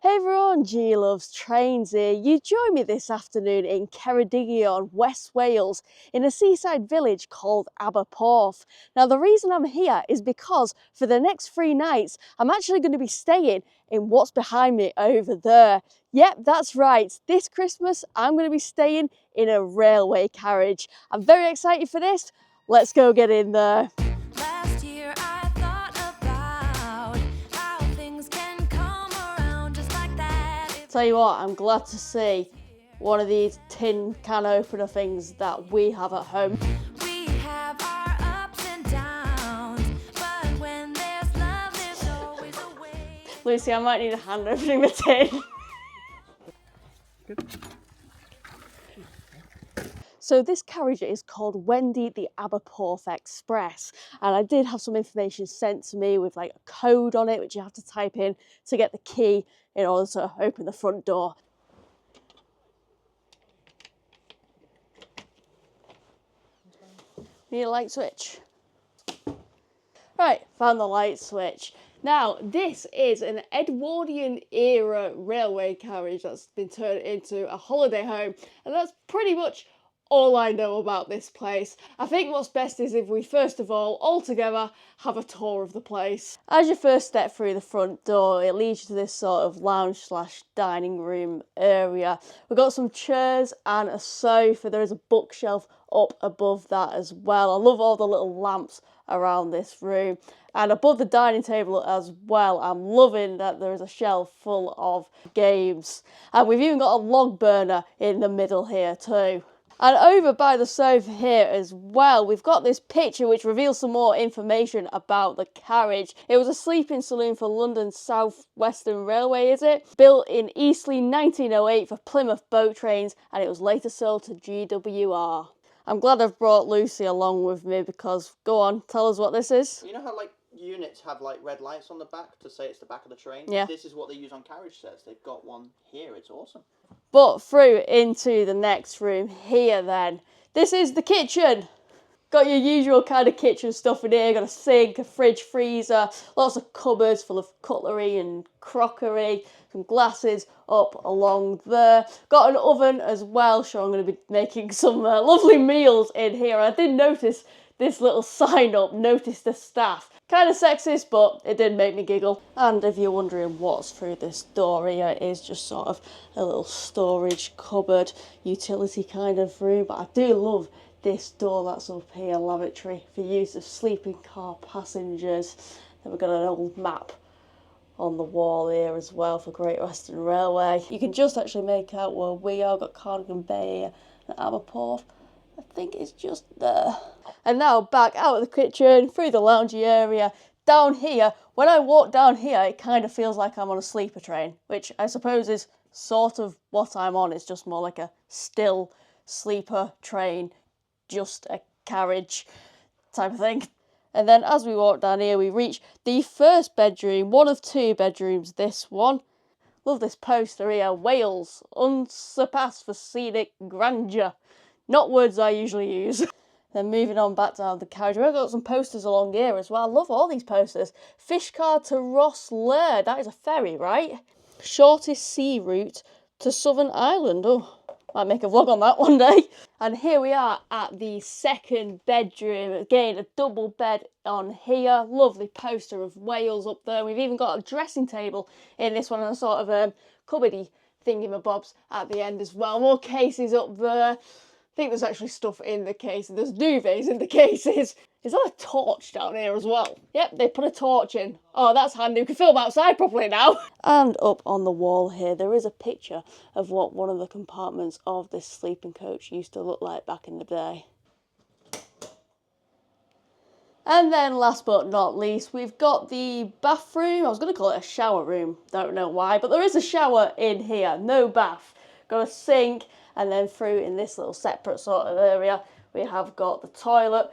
Hey everyone, G loves trains here. You join me this afternoon in Ceredigion, West Wales, in a seaside village called Aberporth. Now the reason I'm here is because for the next 3 nights, I'm actually going to be staying in what's behind me over there. Yep, that's right. This Christmas, I'm going to be staying in a railway carriage. I'm very excited for this. Let's go get in there. Last year I thought about how things can come around just like that. Tell you what, I'm glad to see one of these tin can opener things that we have at home. We have our ups and downs, but when there's love, there's always a way. Lucy, I might need a hand opening the tin. So this carriage is called Wendy the Aberporth Express, and I did have some information sent to me with like a code on it which you have to type in to get the key in order to open the front door. Need a light switch? Right, found the light switch. Now, this is an Edwardian era railway carriage that's been turned into a holiday home, and that's pretty much all I know about this place. I think what's best is if we first of all together have a tour of the place. As you first step through the front door, it leads you to this sort of lounge slash dining room area. We've got some chairs and a sofa. There is a bookshelf up above that as well. I love all the little lamps around this room. And above the dining table as well, I'm loving that there is a shelf full of games. And we've even got a log burner in the middle here too. And over by the sofa here as well, we've got this picture which reveals some more information about the carriage. It was a sleeping saloon for London South Western Railway, is it? Built in Eastleigh 1908 for Plymouth boat trains, and it was later sold to GWR. I'm glad I've brought Lucy along with me because, go on, tell us what this is. You know how like units have like red lights on the back to say it's the back of the train? Yeah. This is what they use on carriage sets. They've got one here. It's awesome. But through into the next room here then. This is the kitchen. Got your usual kind of kitchen stuff in here. Got a sink, a fridge, freezer, lots of cupboards full of cutlery and crockery, some glasses up along there. Got an oven as well, so I'm going to be making some lovely meals in here. I did notice this little sign up, notice the staff. Kind of sexist, but it did make me giggle. And if you're wondering what's through this door here, it is just sort of a little storage cupboard, utility kind of room. But I do love this door that's up here, lavatory for use of sleeping car passengers. Then we've got an old map on the wall here as well for Great Western Railway. You can just actually make out where we are. Got Cardigan Bay here and Aberporth. I think it's just there. And now back out of the kitchen, through the loungy area, down here. When I walk down here, it kind of feels like I'm on a sleeper train, which I suppose is sort of what I'm on. It's just more like a still sleeper train, just a carriage type of thing. And then as we walk down here, we reach the first bedroom, one of 2 bedrooms, this one. Love this poster here, Wales, unsurpassed for scenic grandeur. Not words I usually use. Then moving on back down the carriage, we've got some posters along here as well. I love all these posters. Fishcar to Ross Laird, that is a ferry, right? Shortest sea route to Southern Ireland. Oh, might make a vlog on that one day. And here we are at the second bedroom. Again, a double bed on here. Lovely poster of Wales up there. We've even got a dressing table in this one and a sort of cupboardy thingamabobs at the end as well. More cases up there. I think there's actually stuff in the cases. There's duvets in the cases. Is that a torch down here as well? Yep, they put a torch in. Oh, that's handy. We can film outside properly now. And up on the wall here, there is a picture of what one of the compartments of this sleeping coach used to look like back in the day. And then last but not least, we've got the bathroom. I was going to call it a shower room. Don't know why, but there is a shower in here. No bath. Got a sink. And then through in this little separate sort of area, we have got the toilet.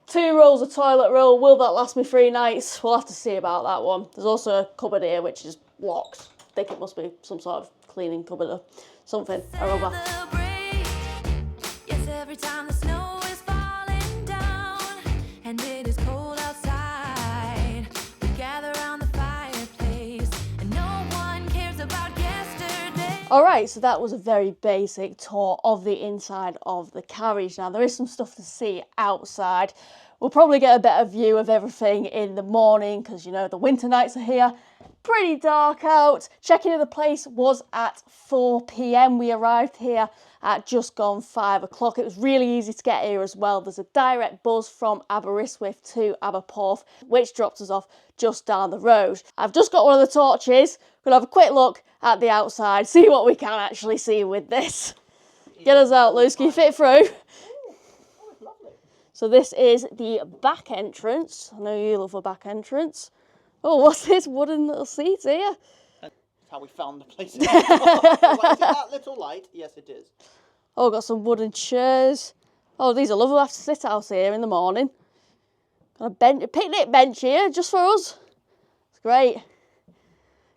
2 rolls of toilet roll. Will that last me 3 nights? We'll have to see about that one. There's also a cupboard here which is locked. I think it must be some sort of cleaning cupboard or something. I don't know. Yes, every time the snow is falling down and it is cold outside, we gather around the fireplace and no one cares about getting Alright, so that was a very basic tour of the inside of the carriage. Now, there is some stuff to see outside. We'll probably get a better view of everything in the morning because, you know, the winter nights are here. Pretty dark out. Check-in of the place was at 4 p.m. We arrived here at just gone 5 o'clock. It was really easy to get here as well. There's a direct bus from Aberystwyth to Aberporth, which drops us off just down the road. I've just got one of the torches. We'll have a quick look at the outside, see what we can actually see with this. Get us out, Luce. Can you fit through? So this is the back entrance. I know you love a back entrance. Oh, what's this wooden little seat here? That's how we found the place. Is it that little light? Yes, it is. Oh, got some wooden chairs. Oh, these are lovely. We'll have to sit out here in the morning. Got a bench, a picnic bench here just for us. It's great.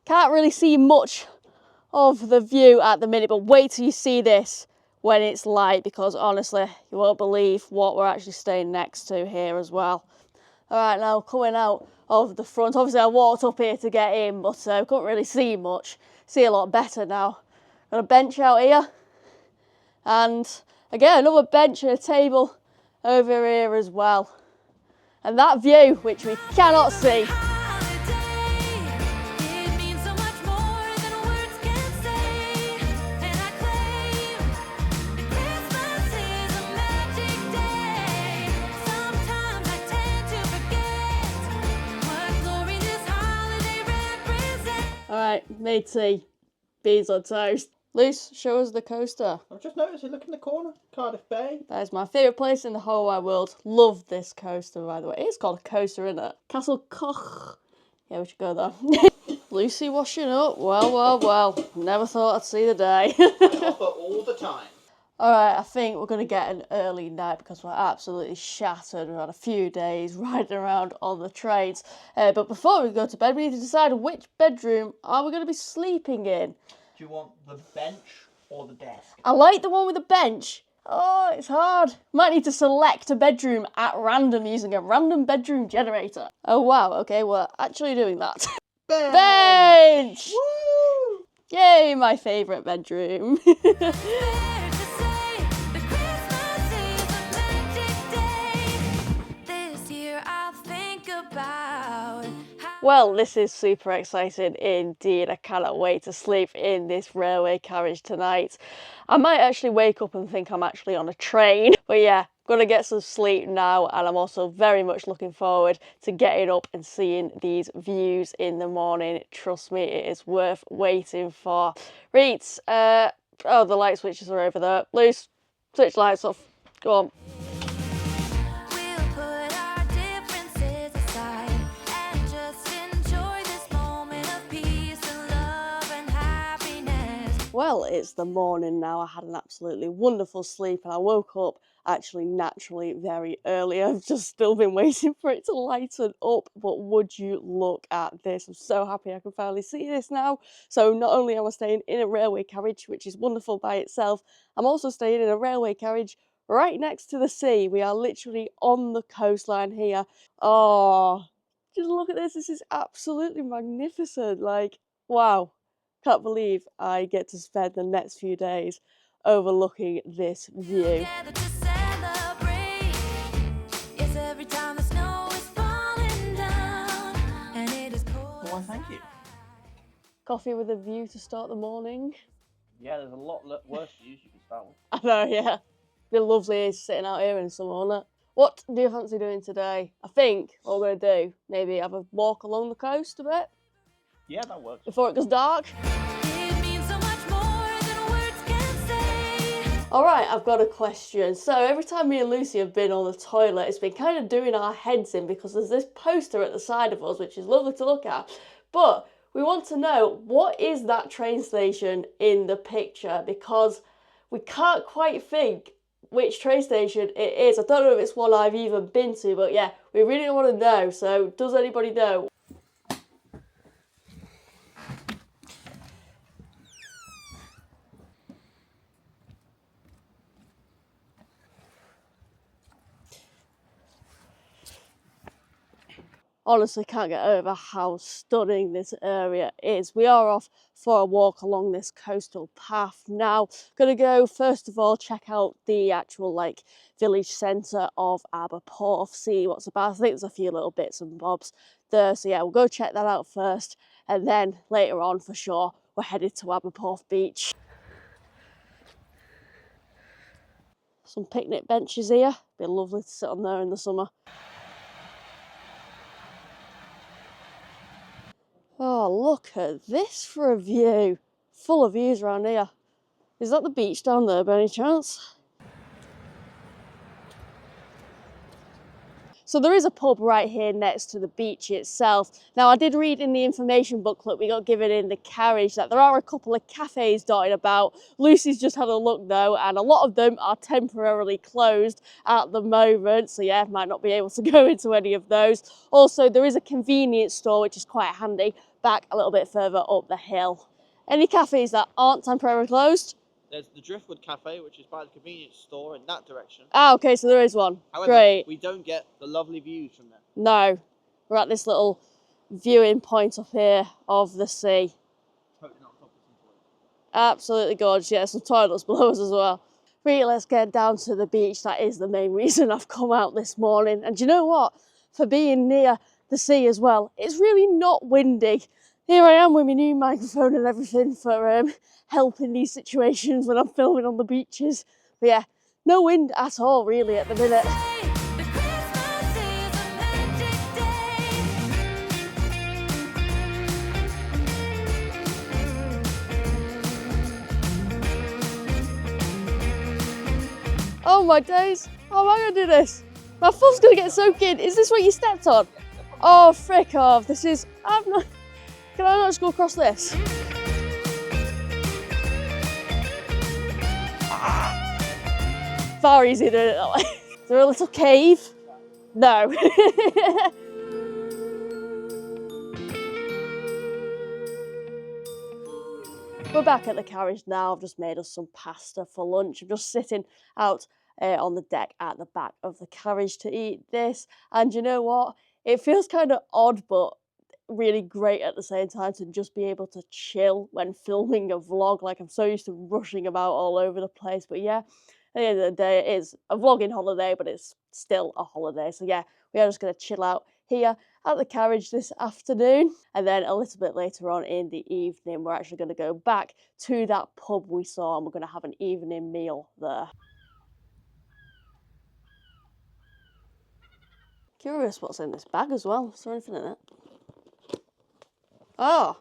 Can't really see much of the view at the minute, but wait till you see this when it's light, because honestly, you won't believe what we're actually staying next to here as well. All right, now coming out of the front. Obviously, I walked up here to get in, but couldn't really see much. See a lot better now. Got a bench out here. And again, another bench and a table over here as well. And that view, which we cannot see. Alright, made tea. Beans on toast. Luce, show us the coaster. I've just noticed it. Look in the corner. Cardiff Bay. That is my favourite place in the whole wide world. Love this coaster, by the way. It's called a coaster, isn't it? Castle Koch. Yeah, we should go there. Lucy washing up. Well, well, well. Never thought I'd see the day. Offer all the time. Alright, I think we're going to get an early night because we're absolutely shattered. We've had a few days riding around on the trains. But before we go to bed, we need to decide which bedroom are we going to be sleeping in. Do you want the bench or the desk? I like the one with the bench. Oh, it's hard. Might need to select a bedroom at random using a random bedroom generator. Oh, wow. Okay, we're actually doing that. Bench! Woo! Yay, my favourite bedroom. Well, this is super exciting indeed. I cannot wait to sleep in this railway carriage tonight. I might actually wake up and think I'm actually on a train. But yeah, gonna get some sleep now, and I'm also very much looking forward to getting up and seeing these views in the morning. Trust me, it is worth waiting for. Right, oh, the light switches are over there. Luce, switch lights off. Go on. Well, it's the morning now. I had an absolutely wonderful sleep and I woke up actually naturally very early. I've just still been waiting for it to lighten up, but would you look at this? I'm so happy I can finally see this now. So not only am I staying in a railway carriage, which is wonderful by itself, I'm also staying in a railway carriage right next to the sea. We are literally on the coastline here. Oh, just look at this. This is absolutely magnificent. Like, wow. Can't believe I get to spend the next few days overlooking this view. Well, thank you. Coffee with a view to start the morning. Yeah, there's a lot worse views you can start with. I know, yeah. Be lovely sitting out here in summer, wouldn't it? What do you fancy doing today? I think what we're going to do, maybe have a walk along the coast a bit. Yeah, that works. Before it goes dark. Alright, I've got a question. So every time me and Lucy have been on the toilet, it's been kind of doing our heads in because there's this poster at the side of us, which is lovely to look at. But we want to know, what is that train station in the picture? Because we can't quite think which train station it is. I don't know if it's one I've even been to, but yeah, we really want to know. So does anybody know? Honestly, can't get over how stunning this area is. We are off for a walk along this coastal path now. Gonna go first of all check out the actual like village centre of Aberporth, see what's about. I think there's a few little bits and bobs there, so yeah, we'll go check that out first, and then later on for sure we're headed to Aberporth Beach. Some picnic benches here, be lovely to sit on there in the summer. Oh, look at this for a view. Full of views around here. Is that the beach down there by any chance? So there is a pub right here next to the beach itself. Now I did read in the information booklet we got given in the carriage that there are a couple of cafes dotted about. Lucy's just had a look though, and a lot of them are temporarily closed at the moment. So yeah, might not be able to go into any of those. Also, there is a convenience store, which is quite handy, back a little bit further up the hill. Any cafes that aren't temporarily closed? There's the Driftwood Cafe, which is by the convenience store in that direction. Ah, okay, so there is one. However, Great. we don't get the lovely views from there. No, we're at this little viewing point up here of the sea. Totally not top of some toilets. Absolutely gorgeous. Yeah, some toilets below us as well. Right, let's get down to the beach. That is the main reason I've come out this morning. And do you know what? For being near the sea as well, it's really not windy. Here I am with my new microphone and everything for helping these situations when I'm filming on the beaches. But yeah, no wind at all really at the minute. The Christmas is a magic day. Oh my days, how am I gonna do this? My foot's gonna get soaking. Is this what you stepped on? Oh, frick off. This is, I'm not, can I not just go across this? Far easier doing it that way. Is there a little cave? No. We're back at the carriage now. I've just made us some pasta for lunch. I'm just sitting out on the deck at the back of the carriage to eat this. And you know what? It feels kind of odd, but really great at the same time to just be able to chill when filming a vlog. Like, I'm so used to rushing about all over the place. But yeah, at the end of the day, it is a vlogging holiday, but it's still a holiday. So yeah, we are just going to chill out here at the carriage this afternoon. And then a little bit later on in the evening, we're actually going to go back to that pub we saw and we're going to have an evening meal there. Curious what's in this bag as well. Is there anything in it? Oh,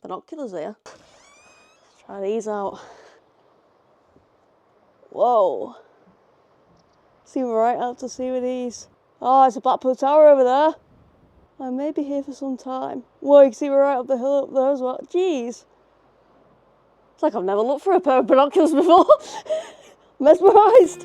binoculars here. Let's try these out. Whoa. See right out to sea with these. Oh, it's a Blackpool Tower over there. I may be here for some time. Whoa, you can see we're right up the hill up there as well. Jeez. It's like I've never looked for a pair of binoculars before. Mesmerised.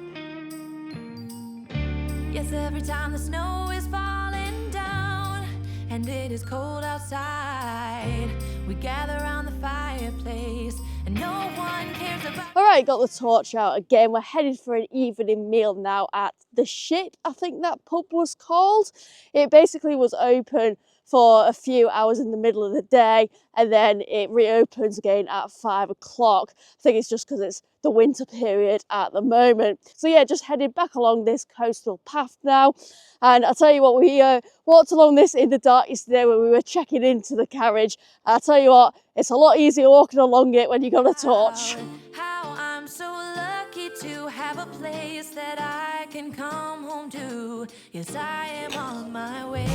Yes, every time the snow is falling down and it is cold outside, we gather around the fireplace and no one cares about. Alright, got the torch out again. We're headed for an evening meal now at the Ship, I think that pub was called. It basically was open for a few hours in the middle of the day and then it reopens again at 5 o'clock. I think it's just because it's the winter period at the moment. So yeah, just headed back along this coastal path now. And I'll tell you what, we walked along this in the dark yesterday when we were checking into the carriage. I'll tell you what, it's a lot easier walking along it when you got a torch. How I'm so lucky to have a place that I can come home to. Yes, I am on my way.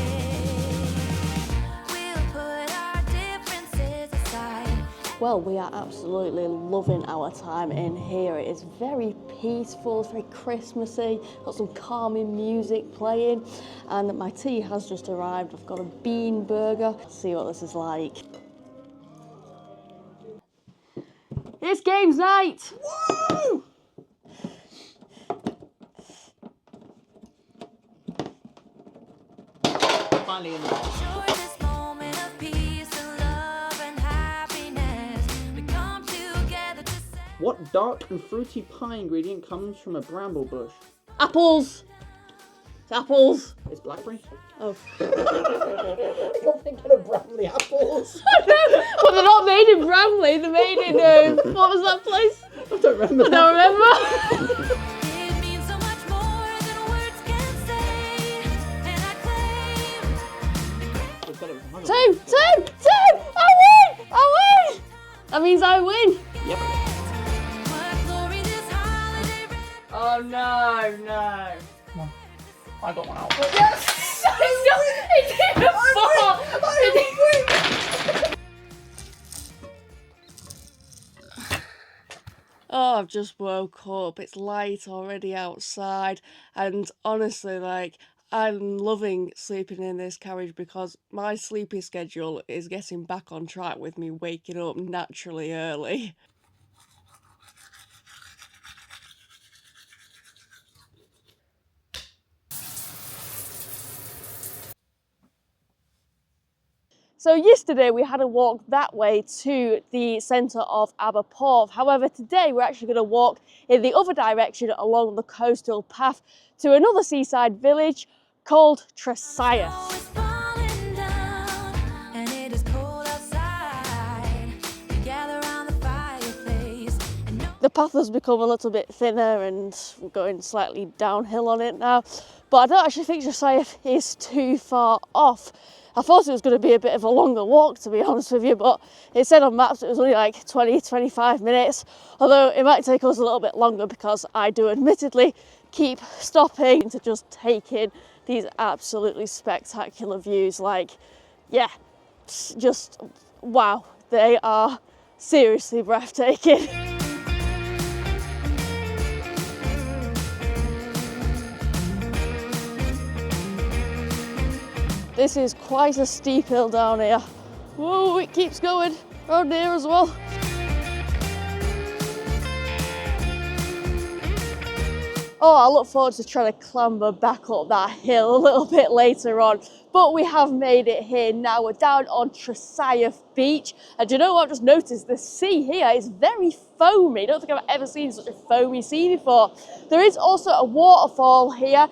We'll put our differences aside. Well, we are absolutely loving our time in here. It is very peaceful, it's very Christmassy, got some calming music playing, and my tea has just arrived. I've got a bean burger. Let's see what this is like. It's games night! Woo! Finally in there. Enjoy this moment of peace and love and happiness. We come together to say. What dark and fruity pie ingredient comes from a bramble bush? Apples! Apples. It's blackberry. Oh. You're thinking of Bramley apples. Well, they're not made in Bramley, they're made in, what was that place? I don't remember. I don't remember. It means so much more than words can say, and I claim. Two! I win! That means I win. Yep. What glory this holiday brings. Oh no. I got one out. Yes! It didn't fall! Oh, I've just woke up. It's light already outside, and honestly, like, I'm loving sleeping in this carriage because my sleepy schedule is getting back on track with me waking up naturally early. So yesterday we had a walk that way to the centre of Aberporth. However, today we're actually going to walk in the other direction along the coastal path to another seaside village called Tresias. Snow is falling down, and it is cold outside. We gather around the fireplace, and no The path has become a little bit thinner and we're going slightly downhill on it now, but I don't actually think Tresias is too far off. I thought it was going to be a bit of a longer walk, to be honest with you, but it said on maps it was only like 20-25 minutes, although it might take us a little bit longer because I do admittedly keep stopping to just take in these absolutely spectacular views. Like, yeah, just wow, they are seriously breathtaking. This is quite a steep hill down here. Whoa, it keeps going round here as well. Oh, I look forward to trying to clamber back up that hill a little bit later on. But we have made it here now. We're down on Tresias Beach. And do you know what I've just noticed? The sea here is very foamy. I don't think I've ever seen such a foamy sea before. There is also a waterfall here.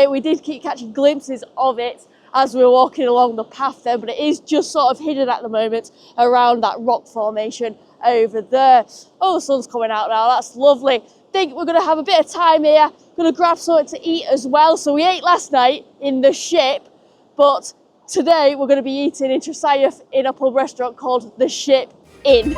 We did keep catching glimpses of it as we were walking along the path then, but it is just sort of hidden at the moment around that rock formation over there. Oh, the sun's coming out now, that's lovely. Think we're gonna have a bit of time here, gonna grab something to eat as well. So we ate last night in the ship, but today we're gonna be eating in Tresias in a pub restaurant called The Ship Inn.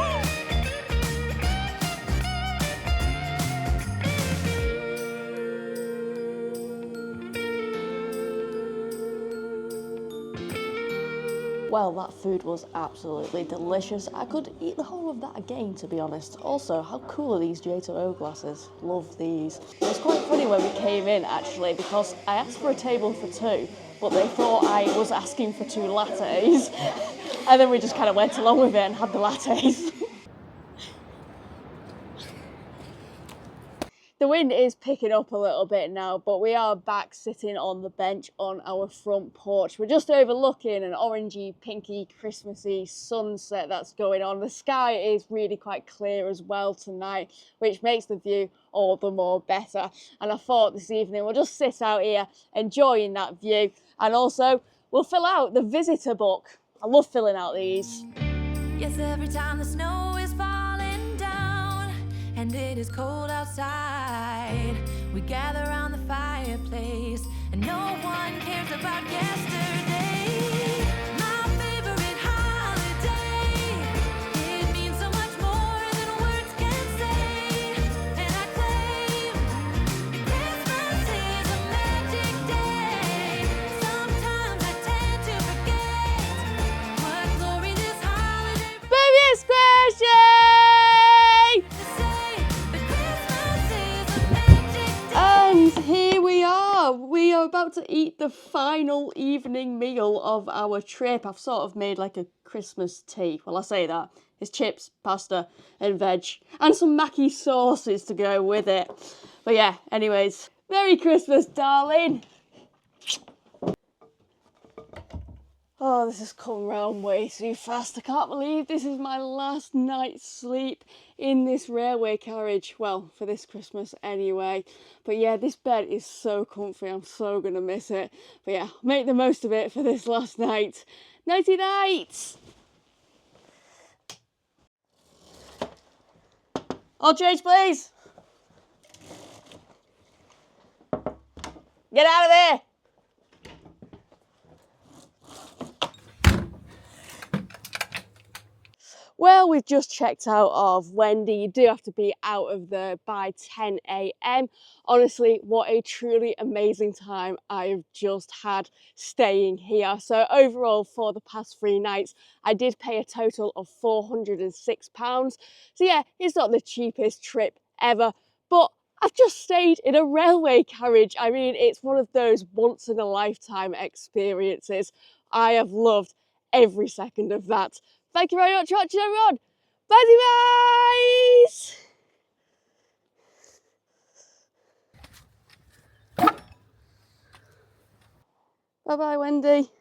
Well, that food was absolutely delicious. I could eat the whole of that again, to be honest. Also, how cool are these J2O glasses? Love these. It was quite funny when we came in, actually, because I asked for a table for two, but they thought I was asking for 2 lattes. And then we just kind of went along with it and had the lattes. The wind is picking up a little bit now, but we are back sitting on the bench on our front porch. We're just overlooking an orangey, pinky, Christmassy sunset that's going on. The sky is really quite clear as well tonight, which makes the view all the more better. And I thought this evening we'll just sit out here enjoying that view, and also we'll fill out the visitor book. I love filling out these. Yes, every time the snow is falling down and it is cold outside, we gather around the fireplace and no one cares about yesterday. My favorite holiday, it means so much more than words can say, and I claim Christmas is a magic day. Sometimes I tend to forget what glory this holiday Baby, it's Christmas! say, but Christmas is a magic day. And here we are. We are about to eat the final evening meal of our trip. I've sort of made like a Christmas tea. Well, I say that. It's chips, pasta and veg and some Mackey sauces to go with it. But yeah, anyways, Merry Christmas, darling. Oh, this has come round way too fast. I can't believe this is my last night's sleep in this railway carriage. Well, for this Christmas anyway. But yeah, this bed is so comfy. I'm so going to miss it. But yeah, make the most of it for this last night. Nighty night! All change, please! Get out of there! Well, we've just checked out of Wendy. You do have to be out of there by 10 a.m. Honestly, what a truly amazing time I've just had staying here. So overall, for the past 3 nights, I did pay a total of £406. So yeah, it's not the cheapest trip ever, but I've just stayed in a railway carriage. I mean, it's one of those once in a lifetime experiences. I have loved every second of that. Thank you very much for watching, everyone. Bye, bye. Bye bye, Wendy.